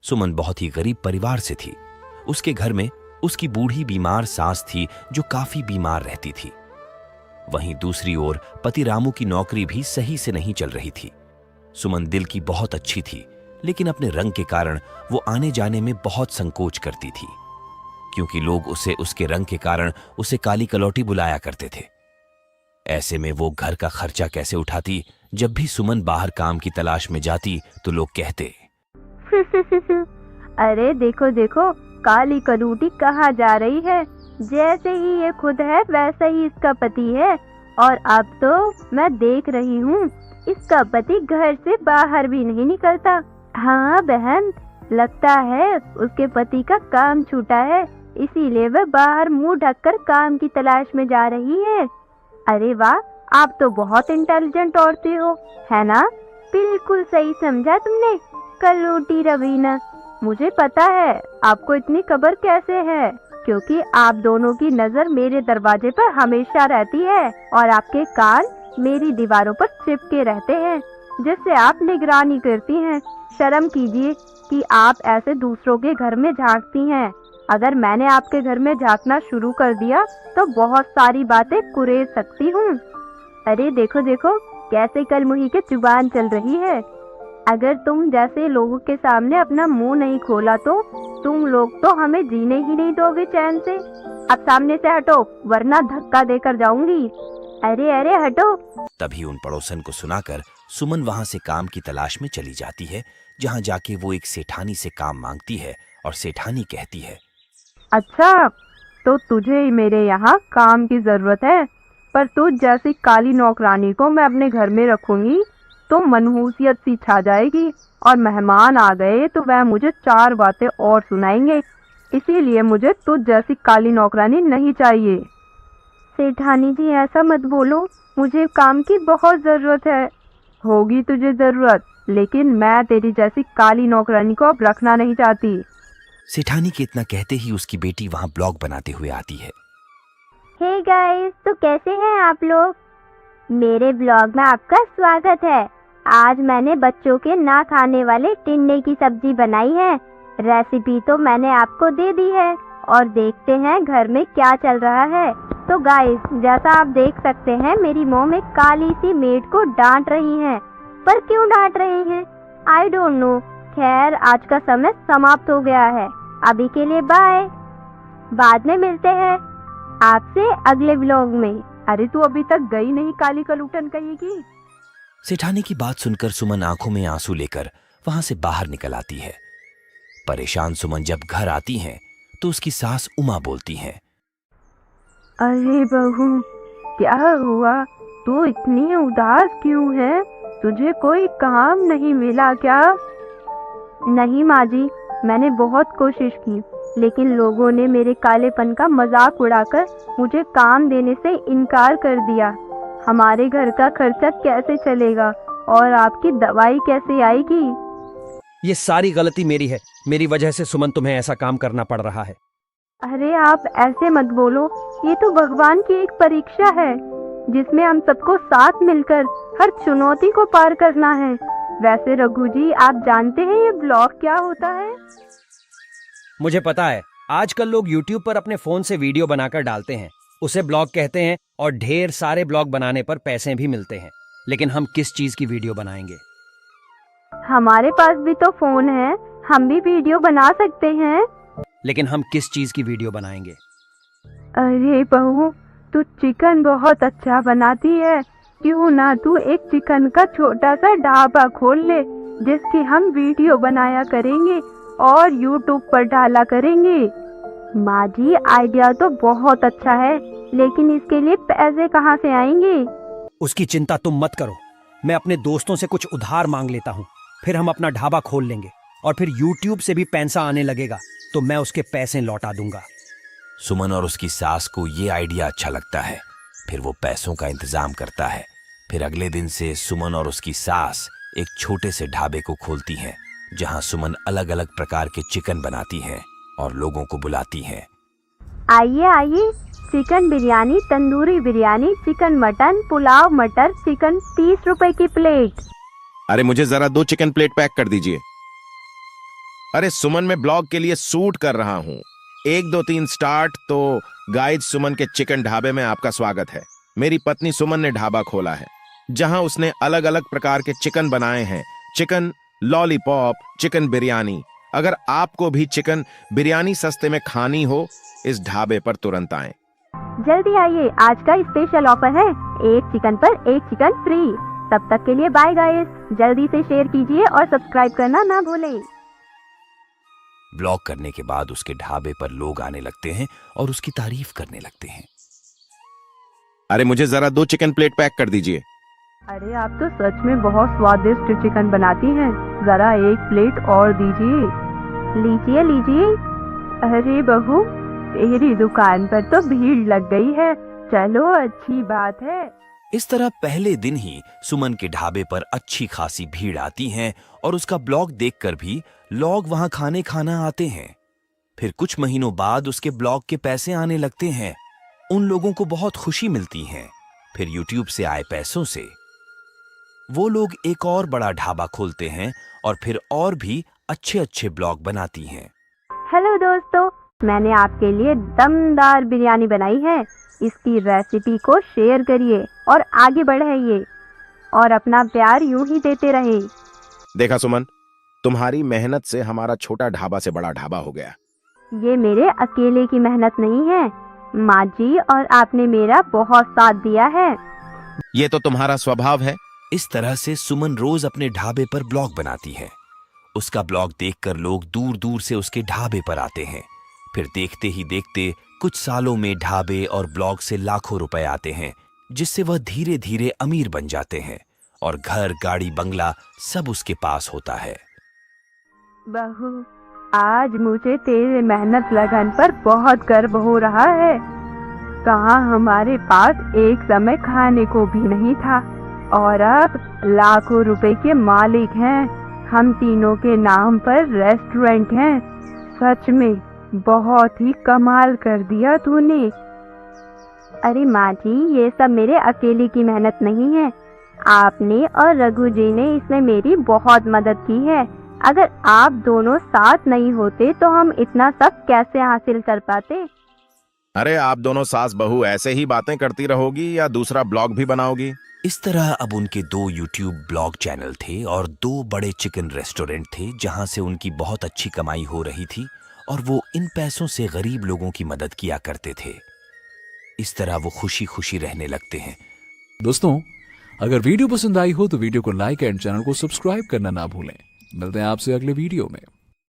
सुमन बहुत ही गरीब परिवार से थी। उसके घर में उसकी बूढ़ी बीमार सास थी जो काफी बीमार रहती थी। वहीं दूसरी ओर पति रामू की नौकरी भी सही से नहीं चल रही थी। सुमन दिल की बहुत अच्छी थी, लेकिन अपने रंग के कारण वो आने जाने में बहुत संकोच करती थी, क्योंकि लोग उसे उसके रंग के कारण उसे काली कलौटी बुलाया करते थे। ऐसे में वो घर का खर्चा कैसे उठाती? जब भी सुमन बाहर काम की तलाश में जाती तो लोग कहते अरे देखो देखो, काली कलौटी कहाँ जा रही है। जैसे ही ये खुद है वैसा ही इसका पति है। और अब तो मैं देख रही हूँ इसका पति घर से बाहर भी नहीं निकलता। हाँ बहन, लगता है उसके पति का काम छूटा है, इसीलिए वह बाहर मुंह ढककर काम की तलाश में जा रही है। अरे वाह, आप तो बहुत इंटेलिजेंट औरतें हो, है ना? बिल्कुल सही समझा तुमने, कलौटी रवीना। मुझे पता है आपको इतनी खबर कैसे है, क्योंकि आप दोनों की नजर मेरे दरवाजे पर हमेशा रहती है और आपके कान मेरी दीवारों पर चिपके रहते हैं, जिससे आप निगरानी करती हैं। शर्म कीजिए कि आप ऐसे दूसरों के घर में झांकती हैं। अगर मैंने आपके घर में झांकना शुरू कर दिया तो बहुत सारी बातें कुरेद सकती हूँ। अरे देखो देखो, कैसे कलमुही के जुबान चल रही है। अगर तुम जैसे लोगों के सामने अपना मुंह नहीं खोला तो तुम लोग तो हमें जीने ही नहीं दोगे चैन से। अब सामने से हटो, वरना धक्का देकर जाऊंगी। अरे अरे हटो। तभी उन पड़ोसन को सुनाकर सुमन वहां से काम की तलाश में चली जाती है, जहां जाके वो एक सेठानी से काम मांगती है और सेठानी कहती है, अच्छा तो तुझे मेरे यहाँ काम की जरूरत है, पर तू जैसी काली नौकरानी को मैं अपने घर में रखूंगी तो मनहूसियत सी छा जाएगी और मेहमान आ गए तो वह मुझे 4 बातें और सुनाएंगे। इसीलिए मुझे तुझ जैसी काली नौकरानी नहीं चाहिए। सेठानी जी ऐसा मत बोलो, मुझे काम की बहुत जरूरत है। होगी तुझे जरूरत, लेकिन मैं तेरी जैसी काली नौकरानी को अब रखना नहीं चाहती। सेठानी के इतना कहते ही उसकी बेटी वहां ब्लॉग बनाते हुए आती है। हे गाइस, तो कैसे हैं आप लोग? मेरे ब्लॉग में आपका स्वागत है। आज मैंने बच्चों के ना खाने वाले टिंडे की सब्जी बनाई है। रेसिपी तो मैंने आपको दे दी है और देखते हैं घर में क्या चल रहा है। तो गाइस, जैसा आप देख सकते हैं मेरी मॉम एक काली सी मेड को डांट रही हैं। पर क्यों डांट रही हैं? I don't know. खैर, आज का समय समाप्त हो गया है। अभी के लिए बाय। बाद में मिलते हैं आपसे अगले व्लॉग में। अरे तू अभी तक गई नहीं काली कलूटन कहेगी। सेठानी की बात सुनकर सुमन आंखों में आंसू लेकर वहां से बाहर निकल आती है। परेशान सुमन जब घर आती हैं तो उसकी सास उमा बोलती हैं, अरे बहू, क्या हुआ? तू इतनी उदास क्यों है? तुझे कोई काम नहीं मिला क्या? नहीं माँ जी, मैंने बहुत कोशिश की, लेकिन लोगों ने मेरे कालेपन का मजाक उड़ाकर मुझे काम देने से इनकार कर दिया। हमारे घर का खर्चा कैसे चलेगा और आपकी दवाई कैसे आएगी? ये सारी गलती मेरी है। मेरी वजह से सुमन तुम्हें ऐसा काम करना पड़ रहा है। अरे आप ऐसे मत बोलो, ये तो भगवान की एक परीक्षा है जिसमें हम सबको साथ मिलकर हर चुनौती को पार करना है। वैसे रघु जी, आप जानते हैं ये ब्लॉग क्या होता है? मुझे पता है, आजकल लोग YouTube पर अपने फोन से वीडियो बनाकर डालते हैं, उसे ब्लॉग कहते हैं और ढेर सारे ब्लॉग बनाने पर पैसे भी मिलते हैं। लेकिन हम किस चीज की वीडियो बनाएंगे? हमारे पास भी तो फोन है, हम भी वीडियो बना सकते हैं। लेकिन हम किस चीज की वीडियो बनाएंगे? अरे बहू, तू चिकन बहुत अच्छा बनाती है। क्यों ना तू एक चिकन का छोटा सा ढाबा खोल ले, जिसकी हम वीडियो बनाया करेंगे और YouTube पर डाला करेंगे। माँ जी, आइडिया तो बहुत अच्छा है, लेकिन इसके लिए पैसे कहाँ से आएंगे? उसकी चिंता तुम मत करो, मैं अपने दोस्तों से कुछ उधार मांग लेता हूँ, फिर हम अपना ढाबा खोल लेंगे और फिर YouTube से भी पैसा आने लगेगा तो मैं उसके पैसे लौटा दूंगा। सुमन और उसकी सास को ये आइडिया अच्छा लगता है। फिर वो पैसों का इंतजाम करता है। फिर अगले दिन से सुमन और उसकी सास एक छोटे से ढाबे को खोलती हैं, जहां सुमन अलग अलग प्रकार के चिकन बनाती हैं और लोगों को बुलाती हैं। आइए आइए, chicken biryani, tandoori biryani, chicken mutton, pulao, मटर चिकन, 30 रुपए की प्लेट। अरे मुझे जरा 2 चिकन प्लेट पैक कर दीजिए। अरे सुमन, मैं ब्लॉग के लिए शूट कर रहा हूँ। 1 2 3 स्टार्ट। तो गाइस, सुमन के चिकन ढाबे में आपका स्वागत है। मेरी पत्नी सुमन ने ढाबा खोला है जहां उसने अलग अलग प्रकार के चिकन बनाए हैं। Chicken lollipop, chicken biryani. अगर आपको भी चिकन बिरयानी सस्ते में खानी हो, इस ढाबे पर तुरंत आएं। जल्दी आइए, आज का स्पेशल ऑफर है, 1 चिकन पर 1 चिकन फ्री। तब तक के लिए बाय गाइस, जल्दी से शेयर कीजिए और सब्सक्राइब करना ना भूलें। ब्लॉग करने के बाद उसके ढाबे पर लोग आने लगते हैं और उसकी तारीफ करने लगते हैं। अरे मुझे जरा 2 चिकन प्लेट पैक कर दीजिए। अरे आप तो सच में बहुत स्वादिष्ट चिकन बनाती हैं, जरा 1 प्लेट और दीजिए। लीजिए लीजिए। अरे बहू, तेरी दुकान पर तो भीड़ लग गई है, चलो अच्छी बात है। इस तरह पहले दिन ही सुमन के ढाबे पर अच्छी खासी भीड़ आती है और उसका ब्लॉग देखकर भी लोग वहां खाना आते हैं। फिर कुछ महीनों बाद उसके ब्लॉग के पैसे आने लगते हैं। उन लोगों को बहुत खुशी मिलती है। फिर यूट्यूब से आए पैसों से वो लोग एक और बड़ा ढाबा खोलते हैं और फिर और भी अच्छे अच्छे ब्लॉग बनाती हैं। हेलो दोस्तों, मैंने आपके लिए दमदार बिरयानी बनाई है। इसकी रेसिपी को शेयर करिए और आगे बढ़ाइए और अपना प्यार यूं ही देते रहे। देखा सुमन, तुम्हारी मेहनत से हमारा छोटा ढाबा से बड़ा ढाबा हो गया। ये मेरे अकेले की मेहनत नहीं है, माँ जी और आपने मेरा बहुत साथ दिया है। ये तो तुम्हारा स्वभाव है। इस तरह से सुमन रोज अपने ढाबे पर ब्लॉग बनाती है। उसका ब्लॉग देखकर लोग दूर दूर से उसके ढाबे पर आते हैं। फिर देखते ही देखते कुछ सालों में ढाबे और ब्लॉग से लाखों रुपए आते हैं, जिससे वह धीरे धीरे अमीर बन जाते हैं और घर, गाड़ी, बंगला सब उसके पास होता है। बहू, आज मुझे तेरे मेहनत लगन पर बहुत गर्व हो रहा है। कहाँ हमारे पास एक समय खाने को भी नहीं था और अब लाखों रुपए के मालिक हैं। हम तीनों के नाम पर रेस्टोरेंट हैं। सच में बहुत ही कमाल कर दिया तूने। अरे माँ जी, ये सब मेरे अकेले की मेहनत नहीं है। आपने और रघु जी ने इसमें मेरी बहुत मदद की है। अगर आप दोनों साथ नहीं होते तो हम इतना सब कैसे हासिल कर पाते। अरे आप दोनों सास बहू ऐसे ही बातें करती रहोगी या दूसरा ब्लॉग भी बनाओगी? इस तरह अब उनके 2 यूट्यूब ब्लॉग चैनल थे और 2 बड़े चिकन रेस्टोरेंट थे जहां से उनकी बहुत अच्छी कमाई हो रही थी और वो इन पैसों से गरीब लोगों की मदद किया करते थे। इस तरह वो खुशी खुशी रहने लगते हैं। दोस्तों, अगर वीडियो पसंद आई हो तो वीडियो को लाइक एंड चैनल को सब्सक्राइब करना ना भूलें। मिलते हैं आपसे अगले वीडियो में।